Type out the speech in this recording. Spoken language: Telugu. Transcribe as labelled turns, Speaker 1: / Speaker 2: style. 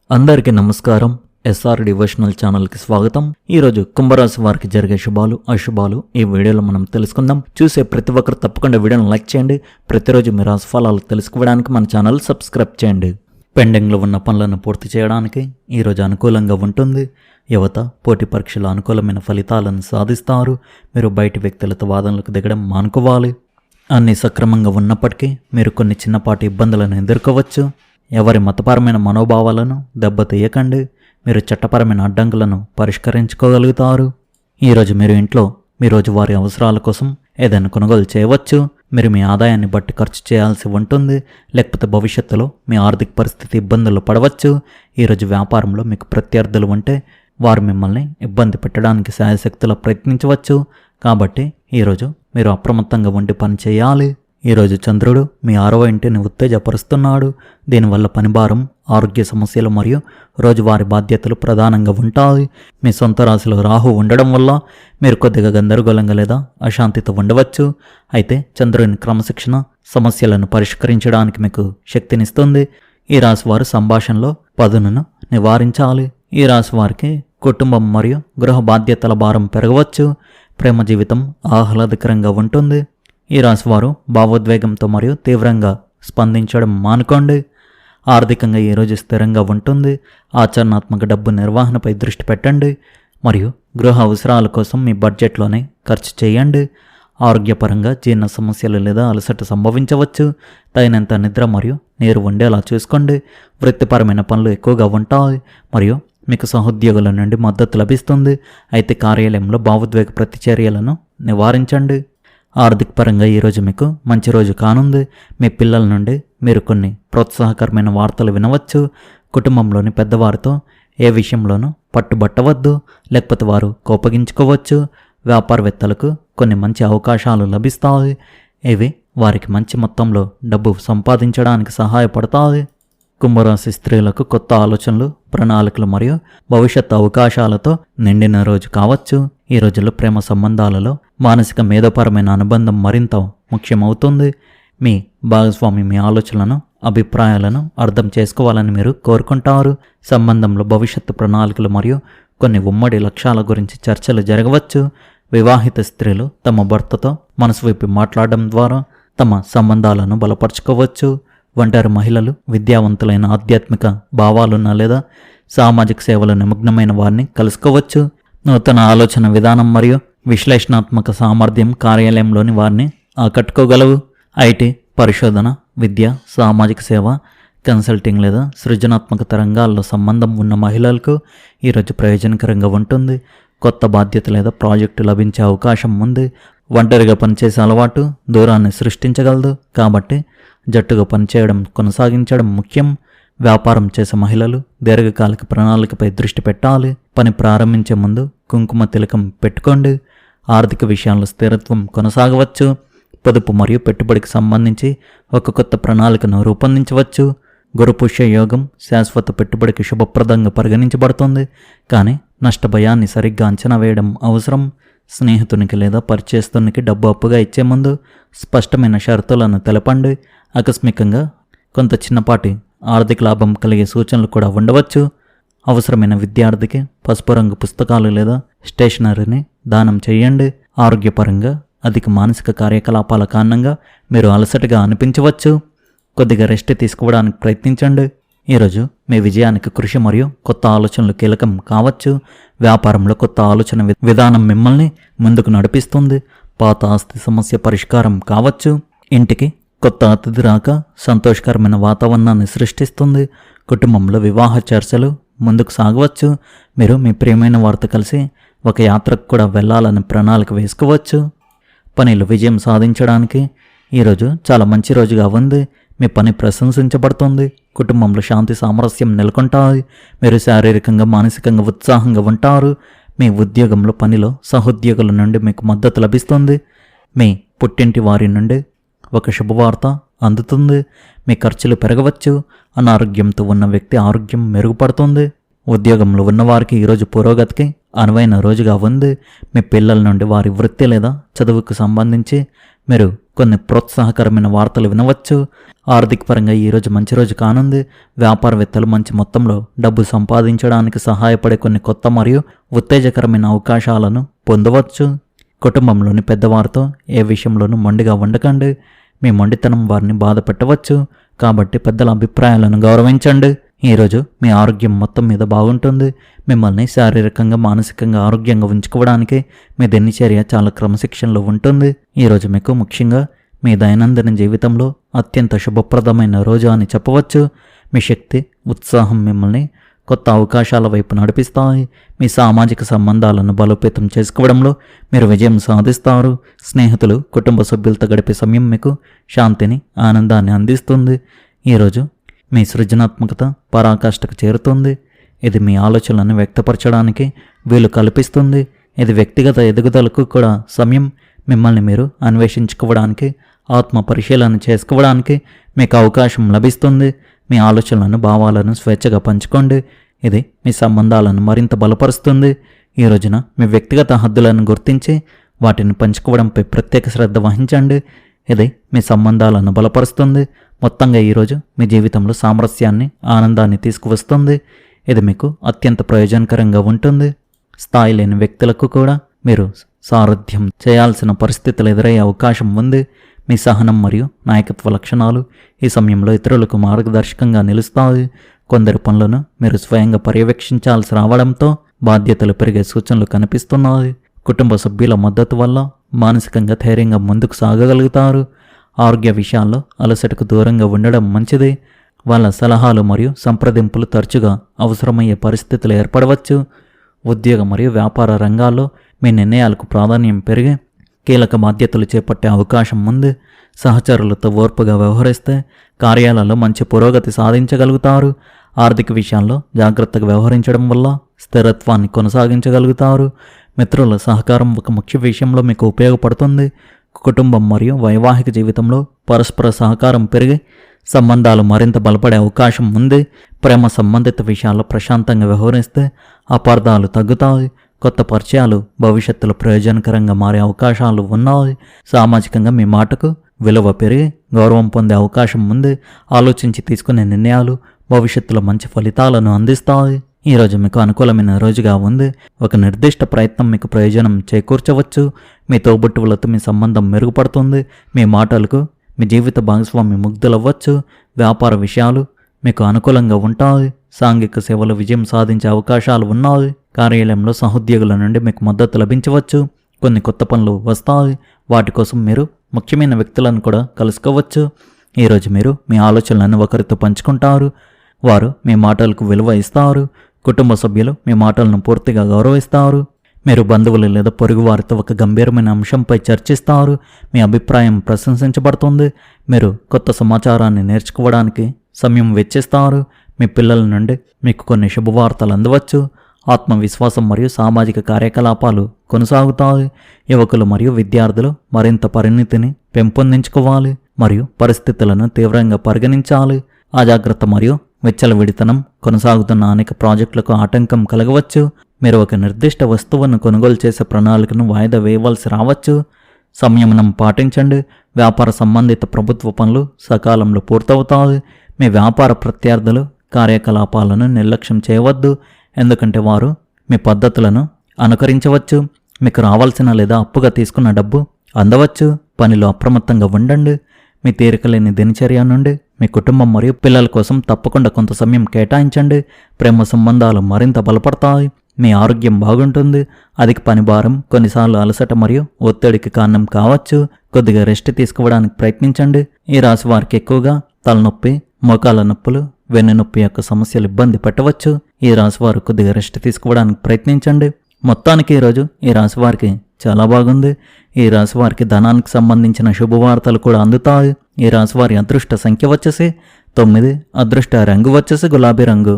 Speaker 1: అందరికీ నమస్కారం. ఎస్ఆర్ డివోషనల్ ఛానల్కి స్వాగతం. ఈరోజు కుంభరాశి వారికి జరిగే శుభాలు అశుభాలు ఈ వీడియోలో మనం తెలుసుకుందాం. చూసే ప్రతి ఒక్కరు తప్పకుండా వీడియోను లైక్ చేయండి. ప్రతిరోజు మీ రాశి ఫలాలు తెలుసుకోవడానికి మన ఛానల్ సబ్స్క్రైబ్ చేయండి. పెండింగ్లో ఉన్న పనులను పూర్తి చేయడానికి ఈరోజు అనుకూలంగా ఉంటుంది. యువత పోటీ పరీక్షల అనుకూలమైన ఫలితాలను సాధిస్తారు. మీరు బయటి వ్యక్తులతో వాదనలకు దిగడం మానుకోవాలి. అన్నీ సక్రమంగా ఉన్నప్పటికీ మీరు కొన్ని చిన్నపాటి ఇబ్బందులను ఎదుర్కోవచ్చు. ఎవరి మతపరమైన మనోభావాలను దెబ్బతీయకండి. మీరు చట్టపరమైన అడ్డంకులను పరిష్కరించుకోగలుగుతారు. ఈరోజు మీరు ఇంట్లో మీ రోజువారీ అవసరాల కోసం ఏదైనా కొనుగోలు చేయవచ్చు. మీరు మీ ఆదాయాన్ని బట్టి ఖర్చు చేయాల్సి ఉంటుంది. లేకపోతే భవిష్యత్తులో మీ ఆర్థిక పరిస్థితి ఇబ్బందులు పడవచ్చు. ఈరోజు వ్యాపారంలో మీకు ప్రత్యర్థులు ఉంటే వారు మిమ్మల్ని ఇబ్బంది పెట్టడానికి శాయశక్తులా ప్రయత్నించవచ్చు. కాబట్టి ఈరోజు మీరు అప్రమత్తంగా ఉండి పని చేయాలి. ఈరోజు చంద్రుడు మీ 6వ ఇంటిని ఉత్తేజపరుస్తున్నాడు. దీనివల్ల పనిభారం, ఆరోగ్య సమస్యలు మరియు రోజువారీ బాధ్యతలు ప్రధానంగా ఉంటాయి. మీ సొంత రాశిలో రాహు ఉండడం వల్ల మీరు కొద్దిగా గందరగోళంగా లేదా అశాంతితో ఉండవచ్చు. అయితే చంద్రుని క్రమశిక్షణ సమస్యలను పరిష్కరించడానికి మీకు శక్తినిస్తుంది. ఈ రాశి వారు సంభాషణలో పదునును నివారించాలి. ఈ రాశి వారికి కుటుంబం మరియు గృహ బాధ్యతల భారం పెరగవచ్చు. ప్రేమ జీవితం ఆహ్లాదకరంగా ఉంటుంది. ఈ రాశివారు భావోద్వేగంతో మరియు తీవ్రంగా స్పందించడం మానుకోండి. ఆర్థికంగా ఈరోజు స్థిరంగా ఉంటుంది. ఆచరణాత్మక డబ్బు నిర్వహణపై దృష్టి పెట్టండి మరియు గృహ అవసరాల కోసం మీ బడ్జెట్లోనే ఖర్చు చేయండి. ఆరోగ్యపరంగా జీర్ణ సమస్యలు లేదా అలసట సంభవించవచ్చు. తగినంత నిద్ర మరియు నీరు ఉండేలా చూసుకోండి. వృత్తిపరమైన పనులు ఎక్కువగా ఉంటాయి మరియు మీకు సహోద్యోగుల నుండి మద్దతు లభిస్తుంది. అయితే కార్యాలయంలో భావోద్వేగ ప్రతిచర్యలను నివారించండి. ఆర్థిక పరంగా ఈరోజు మీకు మంచి రోజు కానుంది. మీ పిల్లల నుండి మీరు కొన్ని ప్రోత్సాహకరమైన వార్తలు వినవచ్చు. కుటుంబంలోని పెద్దవారితో ఏ విషయంలోనూ పట్టుబట్టవద్దు, లేకపోతే వారు కోపగించుకోవచ్చు. వ్యాపారవేత్తలకు కొన్ని మంచి అవకాశాలు లభిస్తాయి. ఇవి వారికి మంచి మొత్తంలో డబ్బు సంపాదించడానికి సహాయపడతాయి. కుంభరాశి స్త్రీలకు కొత్త ఆలోచనలు, ప్రణాళికలు మరియు భవిష్యత్తు అవకాశాలతో నిండిన రోజు కావచ్చు. ఈ రోజుల్లో ప్రేమ సంబంధాలలో మానసిక మేధోపరమైన అనుబంధం మరింత ముఖ్యమవుతుంది. మీ భాగస్వామి మీ ఆలోచనలను, అభిప్రాయాలను అర్థం చేసుకోవాలని మీరు కోరుకుంటారు. సంబంధంలో భవిష్యత్తు ప్రణాళికలు మరియు కొన్ని ఉమ్మడి లక్ష్యాల గురించి చర్చలు జరగవచ్చు. వివాహిత స్త్రీలు తమ భర్తతో మనసు విప్పి మాట్లాడడం ద్వారా తమ సంబంధాలను బలపరుచుకోవచ్చు. ఒంటరి మహిళలు విద్యావంతులైన ఆధ్యాత్మిక భావాలున్న లేదా సామాజిక సేవల నిమగ్నమైన వారిని కలుసుకోవచ్చు. నూతన ఆలోచన విధానం మరియు విశ్లేషణాత్మక సామర్థ్యం కార్యాలయంలోని వారిని ఆకట్టుకోగలవు. ఐటీ, పరిశోధన, విద్య, సామాజిక సేవ, కన్సల్టింగ్ లేదా సృజనాత్మక రంగాల్లో సంబంధం ఉన్న మహిళలకు ఈరోజు ప్రయోజనకరంగా ఉంటుంది. కొత్త బాధ్యత లేదా ప్రాజెక్టు లభించే అవకాశం ఉంది. ఒంటరిగా పనిచేసే అలవాటు దూరాన్ని సృష్టించగలదు. కాబట్టి జట్టుగా పనిచేయడం కొనసాగించడం ముఖ్యం. వ్యాపారం చేసే మహిళలు దీర్ఘకాలిక ప్రణాళికపై దృష్టి పెట్టాలి. పని ప్రారంభించే ముందు కుంకుమ తిలకం పెట్టుకోండి. ఆర్థిక విషయాల్లో స్థిరత్వం కొనసాగవచ్చు. పొదుపు మరియు పెట్టుబడికి సంబంధించి ఒక కొత్త ప్రణాళికను రూపొందించవచ్చు. గురుపుష్య యోగం శాశ్వత పెట్టుబడికి శుభప్రదంగా పరిగణించబడుతుంది. కానీ నష్టభయాన్ని సరిగ్గా అంచనా వేయడం అవసరం. స్నేహితునికి లేదా పరిచయస్తునికి డబ్బు అప్పుగా ఇచ్చే ముందు స్పష్టమైన షరతులను తెలపండి. ఆకస్మికంగా కొంత చిన్నపాటి ఆర్థిక లాభం కలిగే సూచనలు కూడా ఉండవచ్చు. అవసరమైన విద్యార్థికి పసుపు రంగు పుస్తకాలు లేదా స్టేషనరీని దానం చేయండి. ఆరోగ్యపరంగా అధిక మానసిక కార్యకలాపాల కారణంగా మీరు అలసటగా అనిపించవచ్చు. కొద్దిగా రెస్ట్ తీసుకోవడానికి ప్రయత్నించండి. ఈరోజు మీ విజయానికి కృషి మరియు కొత్త ఆలోచనలు కీలకం కావచ్చు. వ్యాపారంలో కొత్త ఆలోచన విధానం మిమ్మల్ని ముందుకు నడిపిస్తుంది. పాత ఆస్తి సమస్య పరిష్కారం కావచ్చు. ఇంటికి కొత్త అతిథి రాక సంతోషకరమైన వాతావరణాన్ని సృష్టిస్తుంది. కుటుంబంలో వివాహ చర్చలు ముందుకు సాగవచ్చు. మీరు మీ ప్రియమైన వారితో కలిసి ఒక యాత్రకు కూడా వెళ్ళాలని ప్రణాళిక వేసుకోవచ్చు. పనిలో విజయం సాధించడానికి ఈరోజు చాలా మంచి రోజుగా ఉంది. మీ పని ప్రశంసించబడుతుంది. కుటుంబంలో శాంతి సామరస్యం నెలకొంటాయి. మీరు శారీరకంగా మానసికంగా ఉత్సాహంగా ఉంటారు. మీ ఉద్యోగంలో పనిలో సహోద్యోగుల నుండి మీకు మద్దతు లభిస్తుంది. మీ పుట్టింటి వారి నుండి ఒక శుభవార్త అందుతుంది. మీ ఖర్చులు పెరగవచ్చు. అనారోగ్యంతో ఉన్న వ్యక్తి ఆరోగ్యం మెరుగుపడుతుంది. ఉద్యోగంలో ఉన్నవారికి ఈరోజు పురోగతికి అనువైన రోజుగా ఉంది. మీ పిల్లల నుండి వారి వృత్తి లేదా చదువుకు సంబంధించి మీరు కొన్ని ప్రోత్సాహకరమైన వార్తలు వినవచ్చు. ఆర్థిక పరంగా ఈరోజు మంచి రోజు కానుంది. వ్యాపారవేత్తలు మంచి మొత్తంలో డబ్బు సంపాదించడానికి సహాయపడే కొన్ని కొత్త మరియు ఉత్తేజకరమైన అవకాశాలను పొందవచ్చు. కుటుంబంలోని పెద్దవారితో ఏ విషయంలోనూ మొండిగా ఉండకండి. మీ మొండితనం వారిని బాధ పెట్టవచ్చు. కాబట్టి పెద్దల అభిప్రాయాలను గౌరవించండి. ఈరోజు మీ ఆరోగ్యం మొత్తం మీద బాగుంటుంది. మిమ్మల్ని శారీరకంగా మానసికంగా ఆరోగ్యంగా ఉంచుకోవడానికి మీ దినచర్య చాలా క్రమశిక్షణలో ఉంటుంది. ఈరోజు మీకు ముఖ్యంగా మీ దైనందిన జీవితంలో అత్యంత శుభప్రదమైన రోజు అని చెప్పవచ్చు. మీ శక్తి ఉత్సాహం మిమ్మల్ని కొత్త అవకాశాల వైపు నడిపిస్తాయి. మీ సామాజిక సంబంధాలను బలోపేతం చేసుకోవడంలో మీరు విజయం సాధిస్తారు. స్నేహితులు కుటుంబ సభ్యులతో గడిపే సమయం మీకు శాంతిని ఆనందాన్ని అందిస్తుంది. ఈరోజు మీ సృజనాత్మకత పరాకాష్ఠకు చేరుతుంది. ఇది మీ ఆలోచనలను వ్యక్తపరచడానికి వీలు కల్పిస్తుంది. ఇది వ్యక్తిగత ఎదుగుదలకు కూడా సమయం. మిమ్మల్ని మీరు అన్వేషించుకోవడానికి ఆత్మ పరిశీలన చేసుకోవడానికి మీకు అవకాశం లభిస్తుంది. మీ ఆలోచనలను భావాలను స్వేచ్ఛగా పంచుకోండి. ఇది మీ సంబంధాలను మరింత బలపరుస్తుంది. ఈ రోజున మీ వ్యక్తిగత హద్దులను గుర్తించి వాటిని పంచుకోవడంపై ప్రత్యేక శ్రద్ధ వహించండి. ఇది మీ సంబంధాలను బలపరుస్తుంది. మొత్తంగా ఈరోజు మీ జీవితంలో సామరస్యాన్ని ఆనందాన్ని తీసుకువస్తుంది. ఇది మీకు అత్యంత ప్రయోజనకరంగా ఉంటుంది. స్థాయి లేని వ్యక్తులకు కూడా మీరు సారథ్యం చేయాల్సిన పరిస్థితులు ఎదురయ్యే అవకాశం ఉంది. మీ సహనం మరియు నాయకత్వ లక్షణాలు ఈ సమయంలో ఇతరులకు మార్గదర్శకంగా నిలుస్తాయి. కొందరి పనులను మీరు స్వయంగా పర్యవేక్షించాల్సి రావడంతో బాధ్యతలు పెరిగే సూచనలు కనిపిస్తున్నాయి. కుటుంబ సభ్యుల మద్దతు వల్ల మానసికంగా ధైర్యంగా ముందుకు సాగగలుగుతారు. ఆరోగ్య విషయాల్లో అలసటకు దూరంగా ఉండడం మంచిది. వాళ్ళ సలహాలు మరియు సంప్రదింపులు తరచుగా అవసరమయ్యే పరిస్థితులు ఏర్పడవచ్చు. ఉద్యోగ మరియు వ్యాపార రంగాల్లో మీ నిర్ణయాలకు ప్రాధాన్యం పెరిగి కీలక బాధ్యతలు చేపట్టే అవకాశం ఉంది. సహచరులతో ఓర్పుగా వ్యవహరిస్తే కార్యాలలో మంచి పురోగతి సాధించగలుగుతారు. ఆర్థిక విషయాల్లో జాగ్రత్తగా వ్యవహరించడం వల్ల స్థిరత్వాన్ని కొనసాగించగలుగుతారు. మిత్రుల సహకారం ఒక ముఖ్య విషయంలో మీకు ఉపయోగపడుతుంది. కుటుంబం మరియు వైవాహిక జీవితంలో పరస్పర సహకారం పెరిగి సంబంధాలు మరింత బలపడే అవకాశం ఉంది. ప్రేమ సంబంధిత విషయాల్లో ప్రశాంతంగా వ్యవహరిస్తే అపార్థాలు తగ్గుతాయి. కొత్త పరిచయాలు భవిష్యత్తులో ప్రయోజనకరంగా మారే అవకాశాలు ఉన్నాయి. సామాజికంగా మీ మాటకు విలువ పెరిగి గౌరవం పొందే అవకాశం ఉంది. ఆలోచించి తీసుకునే నిర్ణయాలు భవిష్యత్తులో మంచి ఫలితాలను అందిస్తాయి. ఈరోజు మీకు అనుకూలమైన రోజుగా ఉంది. ఒక నిర్దిష్ట ప్రయత్నం మీకు ప్రయోజనం చేకూర్చవచ్చు. మీ తోబుట్టువులతో మీ సంబంధం మెరుగుపడుతుంది. మీ మాటలకు మీ జీవిత భాగస్వామి ముగ్ధులవ్వచ్చు. వ్యాపార విషయాలు మీకు అనుకూలంగా ఉంటాయి. సాంఘిక సేవలు విజయం సాధించే అవకాశాలు ఉన్నాయి. కార్యాలయంలో సహోద్యోగుల నుండి మీకు మద్దతు లభించవచ్చు. కొన్ని కొత్త పనులు వస్తాయి. వాటి కోసం మీరు ముఖ్యమైన వ్యక్తులను కూడా కలుసుకోవచ్చు. ఈరోజు మీరు మీ ఆలోచనలను ఒకరితో పంచుకుంటారు. వారు మీ మాటలకు విలువ ఇస్తారు. కుటుంబ సభ్యులు మీ మాటలను పూర్తిగా గౌరవిస్తారు. మీరు బంధువులు లేదా పొరుగు వారితో ఒక గంభీరమైన అంశంపై చర్చిస్తారు. మీ అభిప్రాయం ప్రశంసించబడుతుంది. మీరు కొత్త సమాచారాన్ని నేర్చుకోవడానికి సమయం వెచ్చిస్తారు. మీ పిల్లల నుండి మీకు కొన్ని శుభవార్తలు అందవచ్చు. ఆత్మవిశ్వాసం మరియు సామాజిక కార్యకలాపాలు కొనసాగుతాయి. యువకులు మరియు విద్యార్థులు మరింత పరిణితిని పెంపొందించుకోవాలి మరియు పరిస్థితులను తీవ్రంగా పరిగణించాలి. అజాగ్రత్త మరియు విచ్చలవిడితనం కొనసాగుతున్న అనేక ప్రాజెక్టులకు ఆటంకం కలగవచ్చు. మీరు ఒక నిర్దిష్ట వస్తువును కొనుగోలు చేసే ప్రణాళికను వాయిదా వేయవలసి రావచ్చు. సంయమనం పాటించండి. వ్యాపార సంబంధిత ప్రభుత్వ పనులు సకాలంలో పూర్తవుతాయి. మీ వ్యాపార ప్రత్యర్థులు కార్యకలాపాలను నిర్లక్ష్యం చేయవద్దు, ఎందుకంటే వారు మీ పద్ధతులను అనుకరించవచ్చు. మీకు రావాల్సిన లేదా అప్పుగా తీసుకున్న డబ్బు అందవచ్చు. పనిలో అప్రమత్తంగా ఉండండి. మీ తీరికలేని దినచర్య నుండి మీ కుటుంబం మరియు పిల్లల కోసం తప్పకుండా కొంత సమయం కేటాయించండి. ప్రేమ సంబంధాలు మరింత బలపడతాయి. మీ ఆరోగ్యం బాగుంటుంది. అధిక పని భారం కొన్నిసార్లు అలసట మరియు ఒత్తిడికి కారణం కావచ్చు. కొద్దిగా రెస్ట్ తీసుకోవడానికి ప్రయత్నించండి. ఈ రాశి వారికి ఎక్కువగా తలనొప్పి, మోకాల నొప్పులు, వెన్నునొప్పి యొక్క సమస్యలు ఇబ్బంది పెట్టవచ్చు. ఈ రాశి వారు కొద్దిగా రెస్ట్ తీసుకోవడానికి ప్రయత్నించండి. మొత్తానికి ఈరోజు ఈ రాశి వారికి చాలా బాగుంది. ఈ రాశి వారికి ధనానికి సంబంధించిన శుభవార్తలు కూడా అందుతాయి. ఈ రాశి వారి అదృష్ట సంఖ్య వచ్చేసి 9, అదృష్ట రంగు వచ్చేసి గులాబీ రంగు.